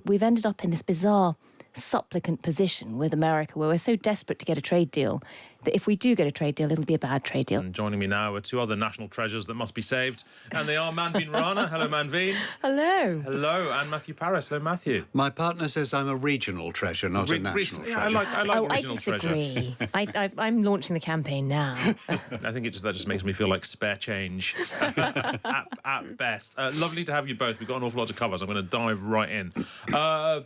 we've ended up in this bizarre supplicant position with America where we're so desperate to get a trade deal that if we do get a trade deal, it'll be a bad trade deal. And joining me now are two other national treasures that must be saved, and they are Manveen Rana. Hello, Manveen. Hello. Hello, and Matthew Paris. Hello, Matthew. My partner says I'm a regional treasure, not a national treasure. I like regional treasure. I disagree. I'm launching the campaign now. I think that just makes me feel like spare change at best. Lovely to have you both. We've got an awful lot to cover, so I'm going to dive right in.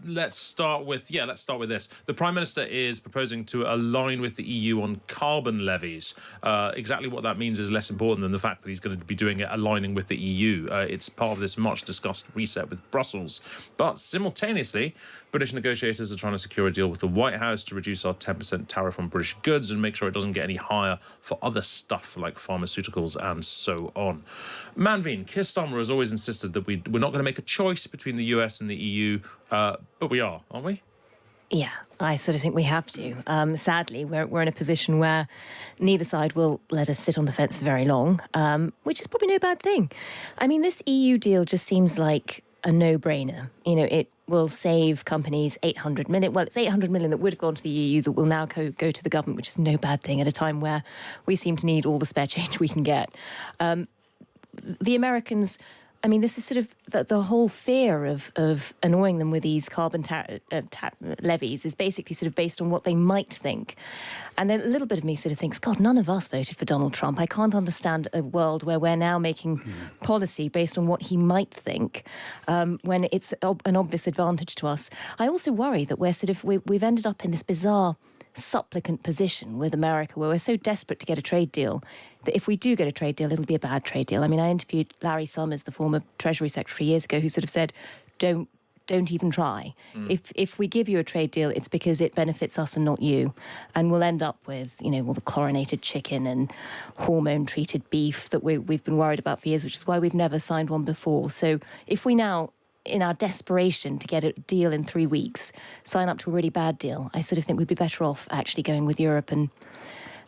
Let's start with this. The Prime Minister is proposing to align with the EU on carbon levies. Exactly what that means is less important than the fact that he's going to be doing it aligning with the EU. It's part of this much discussed reset with Brussels. But simultaneously, British negotiators are trying to secure a deal with the White House to reduce our 10% tariff on British goods and make sure it doesn't get any higher for other stuff like pharmaceuticals and so on. Manveen, Keir Starmer has always insisted that we're not going to make a choice between the US and the EU, but we are, aren't we? Yeah, I sort of think we have to. Sadly, we're in a position where neither side will let us sit on the fence for very long, which is probably no bad thing. I mean, this EU deal just seems like a no-brainer. You know, it will save companies 800 million. Well, it's 800 million that would have gone to the EU that will now go to the government, which is no bad thing at a time where we seem to need all the spare change we can get. The Americans... I mean, this is sort of the whole fear of annoying them with these carbon levies is basically sort of based on what they might think. And then a little bit of me sort of thinks, God, none of us voted for Donald Trump. I can't understand a world where we're now making policy based on what he might think when it's an obvious advantage to us. I also worry that we've ended up in this bizarre supplicant position with America where we're so desperate to get a trade deal that if we do get a trade deal, it'll be a bad trade deal. I mean, I interviewed Larry Summers, the former Treasury Secretary, years ago, who sort of said, don't even try. If we give you a trade deal, it's because it benefits us and not you. And we'll end up with, you know, all the chlorinated chicken and hormone-treated beef that we've been worried about for years, which is why we've never signed one before. So if we now, in our desperation to get a deal in 3 weeks, sign up to a really bad deal, I sort of think we'd be better off actually going with Europe and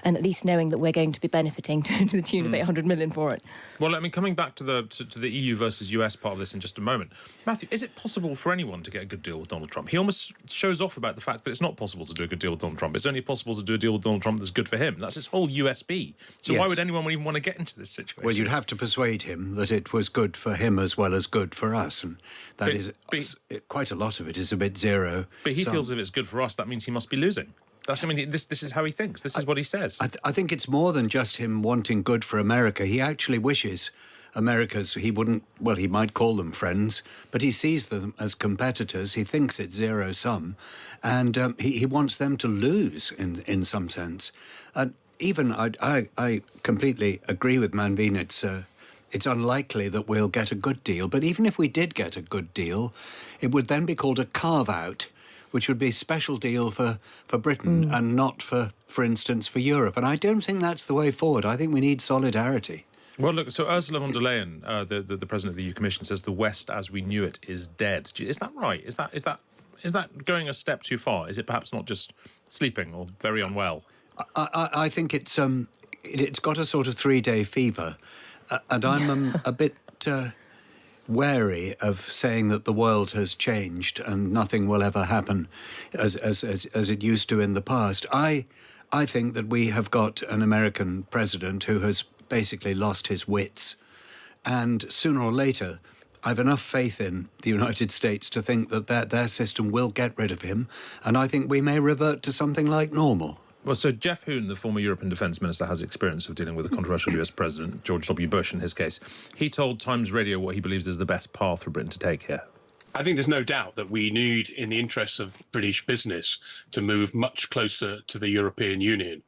at least knowing that we're going to be benefiting to the tune of 800 million for it. Well, I mean, coming back to the EU versus US part of this in just a moment, Matthew, is it possible for anyone to get a good deal with Donald Trump? He almost shows off about the fact that it's not possible to do a good deal with Donald Trump. It's only possible to do a deal with Donald Trump that's good for him. That's his whole USP. So Why would anyone even want to get into this situation? Well, you'd have to persuade him that it was good for him as well as good for us. And quite a lot of it is a bit zero. But he feels if it's good for us, that means he must be losing. This is how he thinks. This is what he says. I think it's more than just him wanting good for America. He actually wishes America's, he might call them friends, but he sees them as competitors. He thinks it's zero sum, and he wants them to lose in some sense. And even I completely agree with Manveen. It's unlikely that we'll get a good deal, but even if we did get a good deal, it would then be called a carve-out, which would be a special deal for Britain and not, for instance, for Europe. And I don't think that's the way forward. I think we need solidarity. Well, look, so Ursula von der Leyen, the president of the EU Commission, says the West as we knew it is dead. Is that right? Is that going a step too far? Is it perhaps not just sleeping or very unwell? I think it's got a sort of 3-day fever. And I'm a bit... wary of saying that the world has changed and nothing will ever happen as it used to in the past. I think that we have got an American president who has basically lost his wits, and sooner or later I've enough faith in the United States to think that their system will get rid of him, and I think we may revert to something like normal. Well, so Jeff Hoon, the former European defence minister, has experience of dealing with a controversial US president, George W. Bush in his case. He told Times Radio what he believes is the best path for Britain to take here. I think there's no doubt that we need, in the interests of British business, to move much closer to the European Union.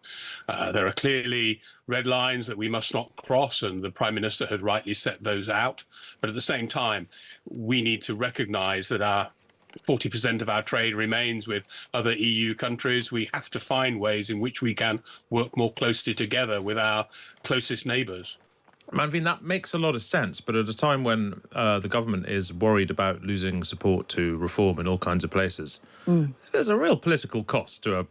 There are clearly red lines that we must not cross, and the Prime Minister had rightly set those out. But at the same time, we need to recognise that our 40% of our trade remains with other EU countries. We have to find ways in which we can work more closely together with our closest neighbours. Manveen, that makes a lot of sense, but at a time when the government is worried about losing support to reform in all kinds of places, there's a real political cost to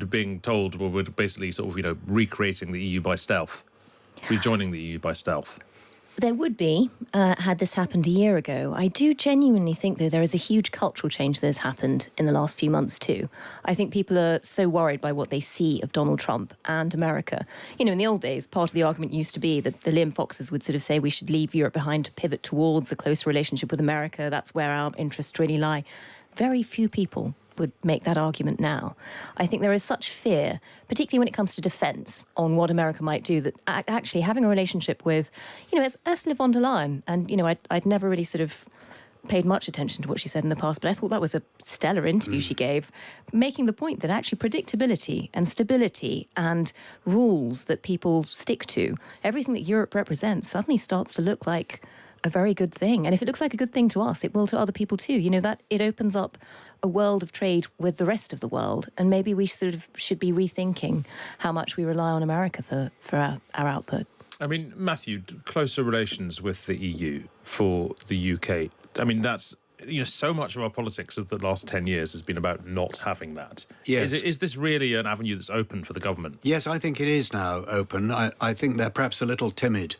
being told, we're basically sort of, recreating the EU by stealth, rejoining the EU by stealth. There would be, had this happened a year ago. I do genuinely think, though, there is a huge cultural change that has happened in the last few months, too. I think people are so worried by what they see of Donald Trump and America. You know, in the old days, part of the argument used to be that the Liam Foxes would sort of say we should leave Europe behind to pivot towards a closer relationship with America. That's where our interests really lie. Very few people would make that argument now. I think there is such fear, particularly when it comes to defence, on what America might do, that actually having a relationship with, you know, as Ursula von der Leyen, and, you know, I'd never really sort of paid much attention to what she said in the past, but I thought that was a stellar interview she gave, making the point that actually predictability and stability and rules that people stick to, everything that Europe represents, suddenly starts to look like a very good thing. And if it looks like a good thing to us, it will to other people too. You know, that it opens up a world of trade with the rest of the world. And maybe we sort of should be rethinking how much we rely on America for our output. I mean, Matthew, closer relations with the EU for the UK. I mean, that's, you know, so much of our politics of the last 10 years has been about not having that. Yes. Is this really an avenue that's open for the government? Yes, I think it is now open. I think they're perhaps a little timid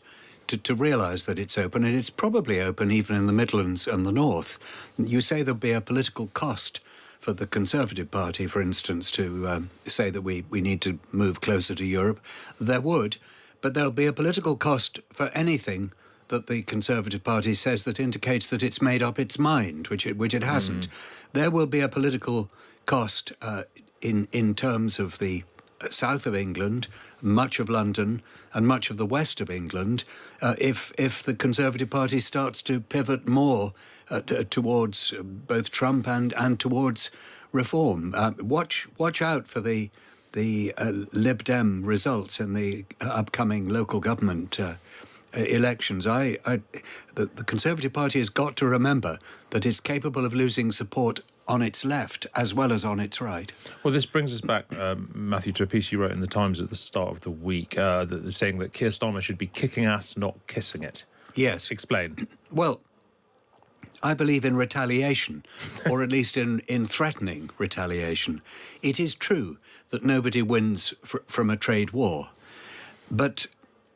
to realise that it's open, and it's probably open even in the Midlands and the North. You say there'll be a political cost for the Conservative Party, for instance, to say that we need to move closer to Europe. There would, but there'll be a political cost for anything that the Conservative Party says that indicates that it's made up its mind, which it hasn't. There will be a political cost in terms of the south of England, much of London, and much of the west of England, if the Conservative Party starts to pivot more towards both Trump and towards reform. Watch out for the Lib Dem results in the upcoming local government elections. The Conservative Party has got to remember that it's capable of losing support on its left as well as on its right. Well, this brings us back, Matthew, to a piece you wrote in the Times at the start of the week, saying that Keir Starmer should be kicking ass, not kissing it. Yes. Explain. Well, I believe in retaliation, or at least in threatening retaliation. It is true that nobody wins from a trade war, but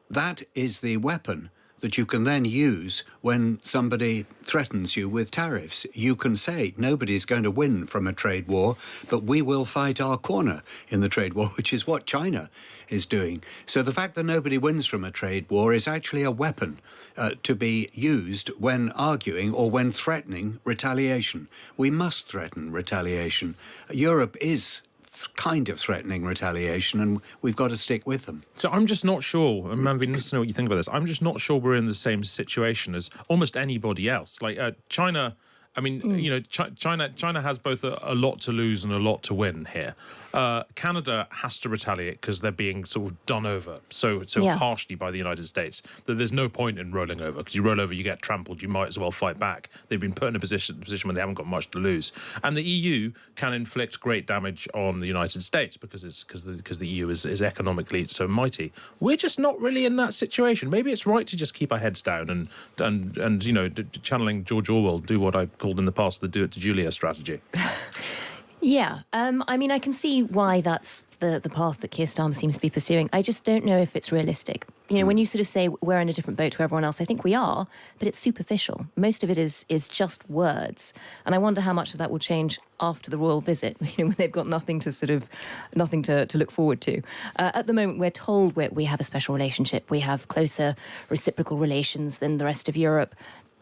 that is the weapon that you can then use when somebody threatens you with tariffs. You can say, nobody's going to win from a trade war, but we will fight our corner in the trade war, which is what China is doing. So the fact that nobody wins from a trade war is actually a weapon to be used when arguing or when threatening retaliation. We must threaten retaliation. Europe is kind of threatening retaliation, and we've got to stick with them. So I'm just not sure, and Manveen, let's know what you think about this. I'm just not sure we're in the same situation as almost anybody else. Like China, I mean, you know, China has both a lot to lose and a lot to win here. Canada has to retaliate because they're being sort of done over so harshly by the United States that there's no point in rolling over, because you roll over, you get trampled, you might as well fight back. They've been put in a position where they haven't got much to lose. And the EU can inflict great damage on the United States because the EU is economically so mighty. We're just not really in that situation. Maybe it's right to just keep our heads down and you know, channeling George Orwell, do what I called in the past the do it to Julia strategy. Yeah, I mean, I can see why that's the path that Keir Starmer seems to be pursuing. I just don't know if it's realistic. You know, when you sort of say we're in a different boat to everyone else, I think we are, but it's superficial. Most of it is just words. And I wonder how much of that will change after the royal visit, you know, when they've got nothing to look forward to. At the moment, we're told we have a special relationship. We have closer reciprocal relations than the rest of Europe.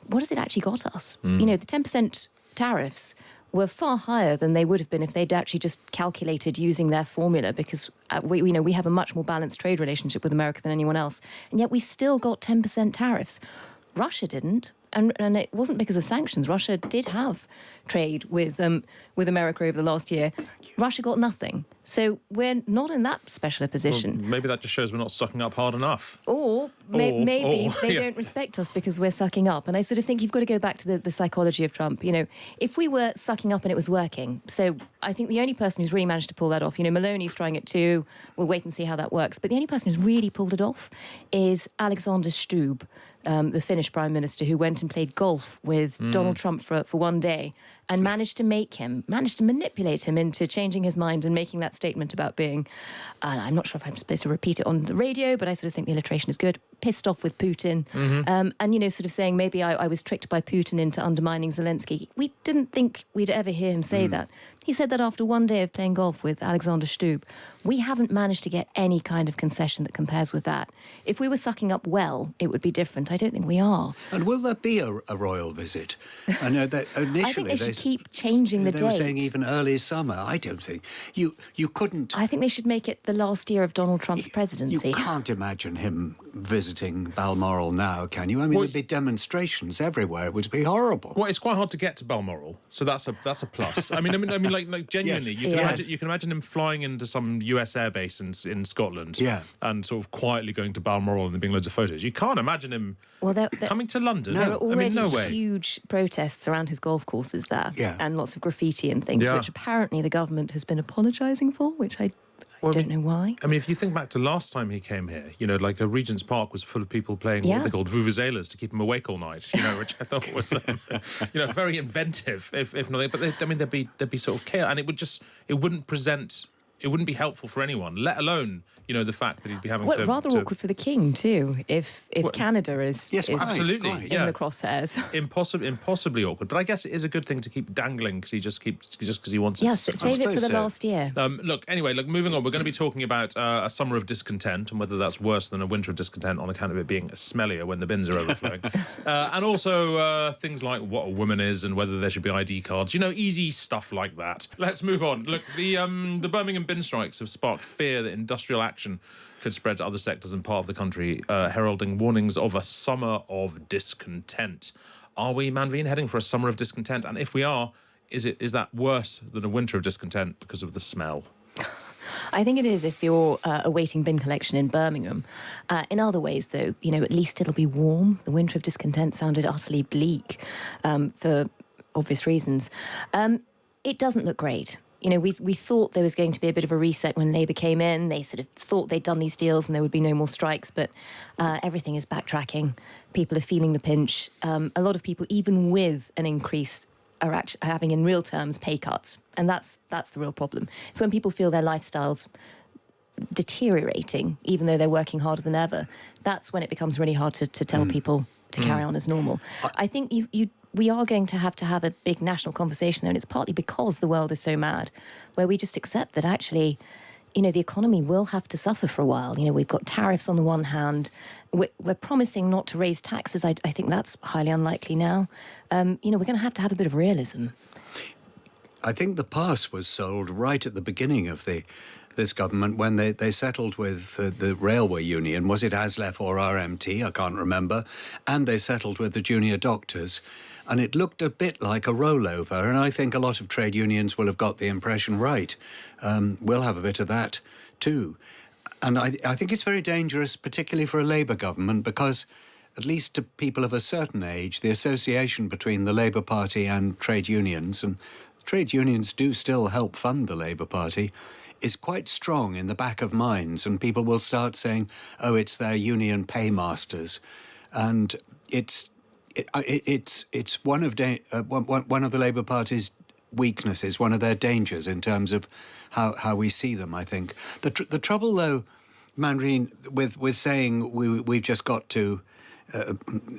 What has it actually got us? You know, the 10% tariffs were far higher than they would have been if they'd actually just calculated using their formula, because we have a much more balanced trade relationship with America than anyone else, and yet we still got 10% tariffs. Russia didn't, and it wasn't because of sanctions. Russia did have trade with America over the last year. Russia got nothing. So we're not in that special a position. Well, maybe that just shows we're not sucking up hard enough. Or maybe they don't respect us because we're sucking up. And I sort of think you've got to go back to the psychology of Trump. You know, if we were sucking up and it was working, so I think the only person who's really managed to pull that off, Maloney's trying it too. We'll wait and see how that works. But the only person who's really pulled it off is Alexander Stubb, the Finnish Prime Minister, who went and played golf with Donald Trump for one day and managed to manipulate him into changing his mind and making that statement about being, I'm not sure if I'm supposed to repeat it on the radio, but I sort of think the alliteration is good, pissed off with Putin. And, sort of saying maybe I was tricked by Putin into undermining Zelensky. We didn't think we'd ever hear him say that. He said that after one day of playing golf with Alexander Stubb. We haven't managed to get any kind of concession that compares with that. If we were sucking up well, it would be different. I don't think we are. And will there be a royal visit? I know that initially I think they should keep changing the date. They were saying even early summer. I don't think. You couldn't... I think they should make it the last year of Donald Trump's presidency. You can't imagine him visiting Balmoral now, can you? I mean, there'd be demonstrations everywhere. It would be horrible. Well, it's quite hard to get to Balmoral, so that's a plus. I mean, like genuinely, Yes. you can imagine him flying into some US airbase in Scotland, and sort of quietly going to Balmoral and there being loads of photos. You can't imagine him coming to London. There are already no way. huge protests around his golf courses there, Yeah. and lots of graffiti and things, which apparently the government has been apologising for, which I don't know why. I mean, if you think back to last time he came here, like a Regent's Park was full of people playing what they called vuvuzelas to keep him awake all night, which I thought was, very inventive, if nothing. But there'd be sort of chaos, and it wouldn't be helpful for anyone, let alone, the fact that he'd be having to... rather awkward for the king, too, if Canada is absolutely, in the crosshairs. Impossibly awkward. But I guess it is a good thing to keep dangling because because he wants Yes, it. save it for the last year. Look, moving on, we're going to be talking about a summer of discontent and whether that's worse than a winter of discontent on account of it being smellier when the bins are overflowing. And also things like what a woman is and whether there should be ID cards. Easy stuff like that. Let's move on. Look, the Birmingham bin strikes have sparked fear that industrial action could spread to other sectors and part of the country, heralding warnings of a summer of discontent. Are we, Manveen, heading for a summer of discontent? And if we are, is that worse than a winter of discontent because of the smell? I think it is if you're awaiting bin collection in Birmingham. In other ways, though, at least it'll be warm. The winter of discontent sounded utterly bleak for obvious reasons. It doesn't look great. We thought there was going to be a bit of a reset when Labour came in. They sort of thought they'd done these deals and there would be no more strikes, but everything is backtracking. People are feeling the pinch. A lot of people, even with an increase, are actually having, in real terms, pay cuts. And that's the real problem. It's when people feel their lifestyles deteriorating, even though they're working harder than ever. That's when it becomes really hard to tell people to carry on as normal. I think we are going to have a big national conversation there, and it's partly because the world is so mad, where we just accept that actually, the economy will have to suffer for a while. We've got tariffs on the one hand. We're promising not to raise taxes. I think that's highly unlikely now. We're going to have a bit of realism. I think the pass was sold right at the beginning of this government when they settled with the railway union. Was it ASLEF or RMT? I can't remember. And they settled with the junior doctors. And it looked a bit like a rollover. And I think a lot of trade unions will have got the impression right. We'll have a bit of that too. And I think it's very dangerous, particularly for a Labour government, because at least to people of a certain age, the association between the Labour Party and trade unions, and trade unions do still help fund the Labour Party, is quite strong in the back of minds. And people will start saying, oh, it's their union paymasters. And it's one of the Labour Party's weaknesses, one of their dangers in terms of how we see them, I think. The trouble, though, Manveen, with saying we've just got to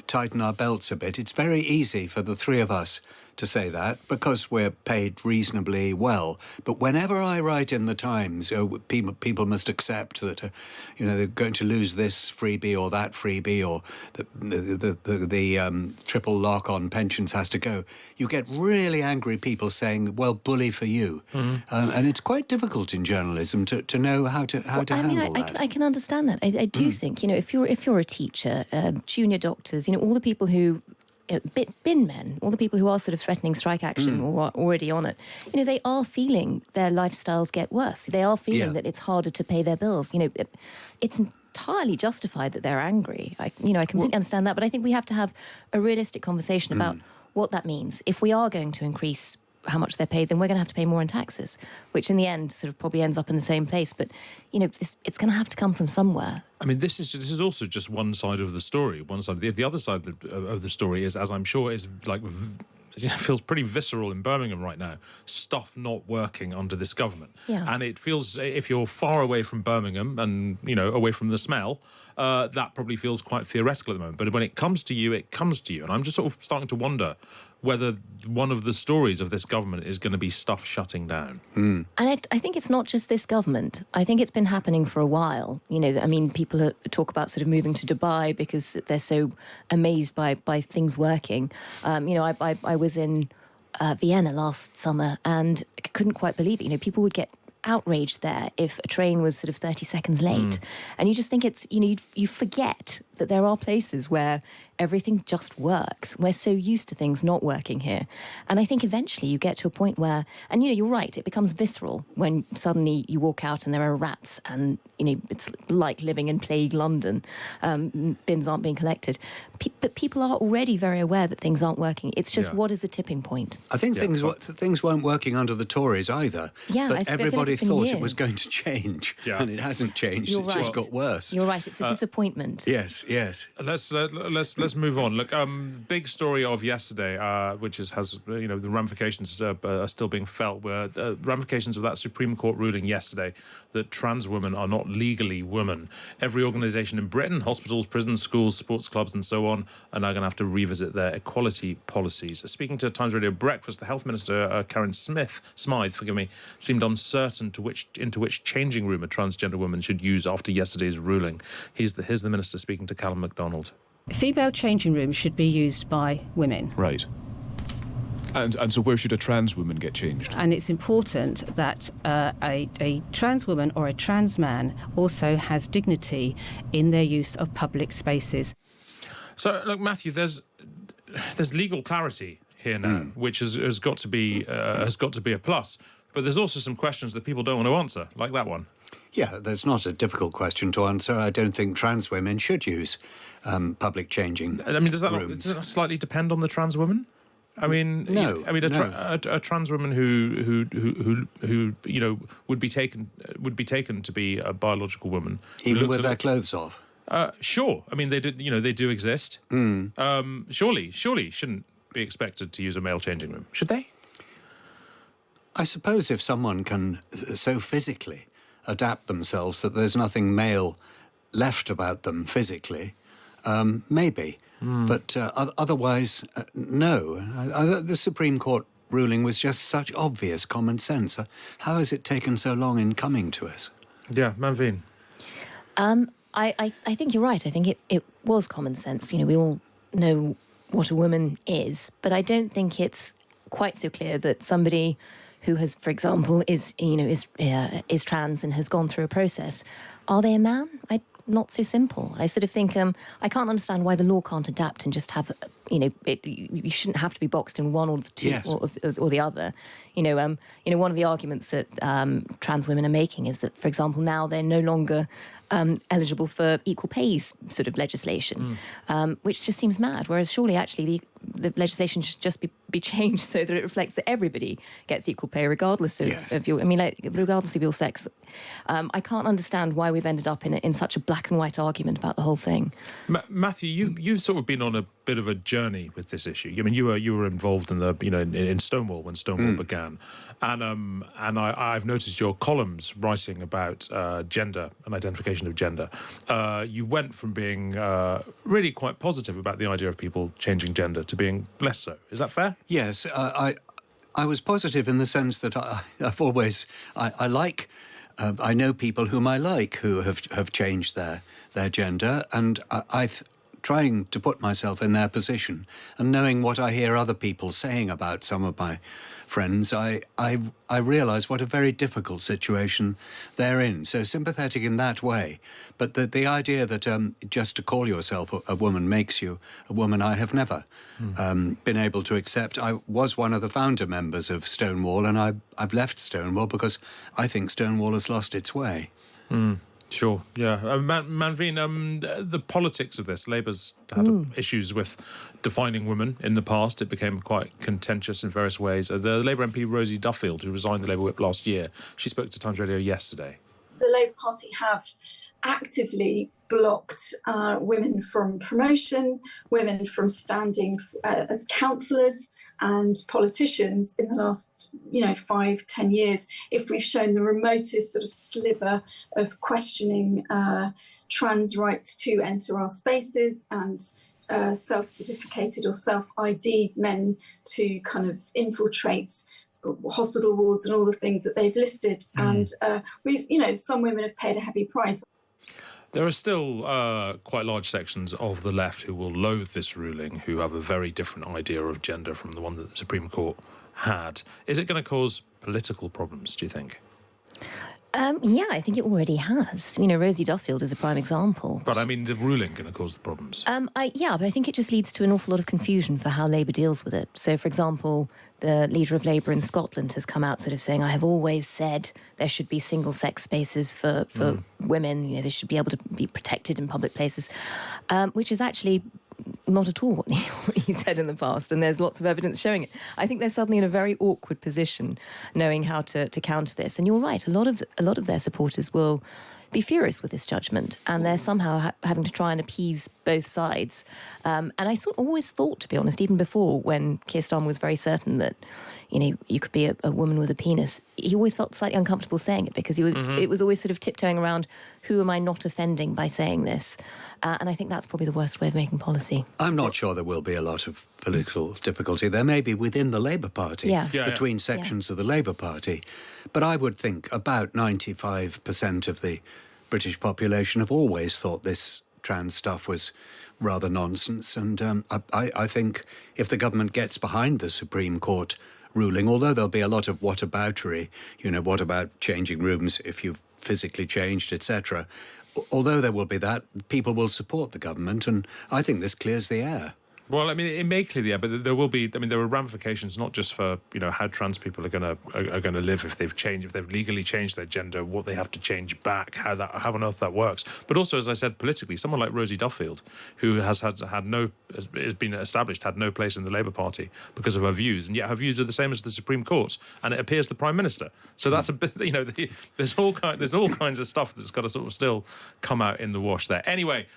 tighten our belts a bit, it's very easy for the three of us to say that because we're paid reasonably well. But whenever I write in the Times, people must accept that they're going to lose this freebie or that freebie, or the triple lock on pensions has to go. You get really angry people saying, "Well, bully for you," and it's quite difficult in journalism to know how to handle that. I can understand that. I do think if you're a teacher, junior doctors, all the people who. Bin men, all the people who are sort of threatening strike action or are already on it, they are feeling their lifestyles get worse. They are feeling that it's harder to pay their bills. It's entirely justified that they're angry. I completely understand that, but I think we have to have a realistic conversation about what that means. If we are going to increase how much they're paid, then we're going to have to pay more in taxes, which in the end sort of probably ends up in the same place. But, it's going to have to come from somewhere. I mean, this is also just one side of the story. One side. The other side of the story is, as I'm sure is like, feels pretty visceral in Birmingham right now. Stuff not working under this government, and it feels, if you're far away from Birmingham and away from the smell, that probably feels quite theoretical at the moment. But when it comes to you, it comes to you, and I'm just sort of starting to wonder whether one of the stories of this government is going to be stuff shutting down. And I think it's not just this government. I think it's been happening for a while. People talk about sort of moving to Dubai because they're so amazed by things working. I was in Vienna last summer and I couldn't quite believe it. People would get outraged there if a train was sort of 30 seconds late. And you just think it's, you forget that there are places where everything just works. We're so used to things not working here. And I think eventually you get to a point where, and you're right, it becomes visceral when suddenly you walk out and there are rats and, it's like living in plague London. Bins aren't being collected. But people are already very aware that things aren't working. It's just, what is the tipping point? I think things weren't working under the Tories either. Yeah, but everybody thought it was years. going to change, and it hasn't changed. You're It's just got worse. You're right. It's a disappointment. Yes. Let's move on. Look, big story of yesterday, which has the ramifications are still being felt. Were ramifications of that Supreme Court ruling yesterday that trans women are not legally women. Every organisation in Britain, hospitals, prisons, schools, sports clubs, and so on, are now going to have to revisit their equality policies. Speaking to Times Radio Breakfast, the Health Minister Karen Smythe, seemed uncertain into which changing room a transgender woman should use after yesterday's ruling. Here's the Minister speaking to Callum MacDonald. Female changing rooms should be used by women. Right. And so where should a trans woman get changed? And it's important that a trans woman or a trans man also has dignity in their use of public spaces. So, look, Matthew, there's legal clarity here now, which has got to be a plus. But there's also some questions that people don't want to answer, like that one. Yeah, that's not a difficult question to answer. I don't think trans women should use public changing. I mean, does that rooms. not slightly depend on the trans woman? I mean, no. A trans woman who would be taken to be a biological woman, Even with their clothes off. Sure. I mean, they do exist. Surely shouldn't be expected to use a male changing room, should they? I suppose if someone can so physically adapt themselves that there's nothing male left about them physically, maybe. But otherwise, no. The Supreme Court ruling was just such obvious common sense. How has it taken so long in coming to us? Yeah, Manveen. I think you're right. I think it was common sense. We all know what a woman is, but I don't think it's quite so clear that somebody who has, for example, is trans and has gone through a process, are they a man? Not so simple. I sort of think I can't understand why the law can't adapt and just have you shouldn't have to be boxed in one or the two or the other. One of the arguments that trans women are making is that, for example, now they're no longer eligible for equal pay sort of legislation, which just seems mad. Whereas surely, actually, the legislation should just be changed so that it reflects that everybody gets equal pay, regardless of your. Regardless of your sex. I can't understand why we've ended up in such a black and white argument about the whole thing. Matthew, you've sort of been on a bit of a journey with this issue. I mean, you were involved in the in Stonewall when Stonewall began, and I've noticed your columns writing about gender and identification of gender. You went from being really quite positive about the idea of people changing gender to being less so. Is that fair? Yes, I was positive in the sense that I've always I like. I know people whom I like who have changed their gender, and trying to put myself in their position and knowing what I hear other people saying about some of my friends, I realise what a very difficult situation they're in. So sympathetic in that way. But the idea that just to call yourself a woman makes you a woman, I have never been able to accept. I was one of the founder members of Stonewall, and I've left Stonewall because I think Stonewall has lost its way. Sure, yeah. Manveen, the politics of this, Labour's had issues with defining women in the past. It became quite contentious in various ways. The Labour MP Rosie Duffield, who resigned the Labour whip last year, she spoke to Times Radio yesterday. The Labour Party have actively blocked women from promotion, women from standing as councillors and politicians in the last, 5-10 years. If we've shown the remotest sort of sliver of questioning trans rights to enter our spaces and self-certificated or self-ID'd men to kind of infiltrate hospital wards and all the things that they've listed. And we've, some women have paid a heavy price. There are still quite large sections of the left who will loathe this ruling, who have a very different idea of gender from the one that the Supreme Court had. Is it going to cause political problems, do you think? Yeah, I think it already has. Rosie Duffield is a prime example. But I mean, the ruling going to cause the problems? But I think it just leads to an awful lot of confusion for how Labour deals with it. So, for example, the leader of Labour in Scotland has come out sort of saying, I have always said there should be single-sex spaces for women. They should be able to be protected in public places, which is actually not at all what he said in the past, and there's lots of evidence showing it. I think they're suddenly in a very awkward position, knowing how to counter this. And you're right, a lot of their supporters will be furious with this judgment, and they're somehow having to try and appease both sides. And I always thought, to be honest, even before, when Keir Starmer was very certain that you could be a woman with a penis, he always felt slightly uncomfortable saying it, because it was always sort of tiptoeing around, who am I not offending by saying this? And I think that's probably the worst way of making policy. I'm not sure there will be a lot of political difficulty. There may be within the Labour Party, between sections of the Labour Party. But I would think about 95% of the British population have always thought this trans stuff was rather nonsense. And I think if the government gets behind the Supreme Court ruling, although there'll be a lot of whataboutery, what about changing rooms if you've physically changed, etc., although there will be that, people will support the government, and I think this clears the air. Well, I mean, it may clear the air, but there will be. I mean, there are ramifications not just for how trans people are going to live if they've legally changed their gender, what they have to change back, how on earth that works. But also, as I said, politically, someone like Rosie Duffield, who has been established, had no place in the Labour Party because of her views, and yet her views are the same as the Supreme Court, and it appears the Prime Minister. So that's a bit. There's all kinds of stuff that's got to sort of still come out in the wash there. Anyway.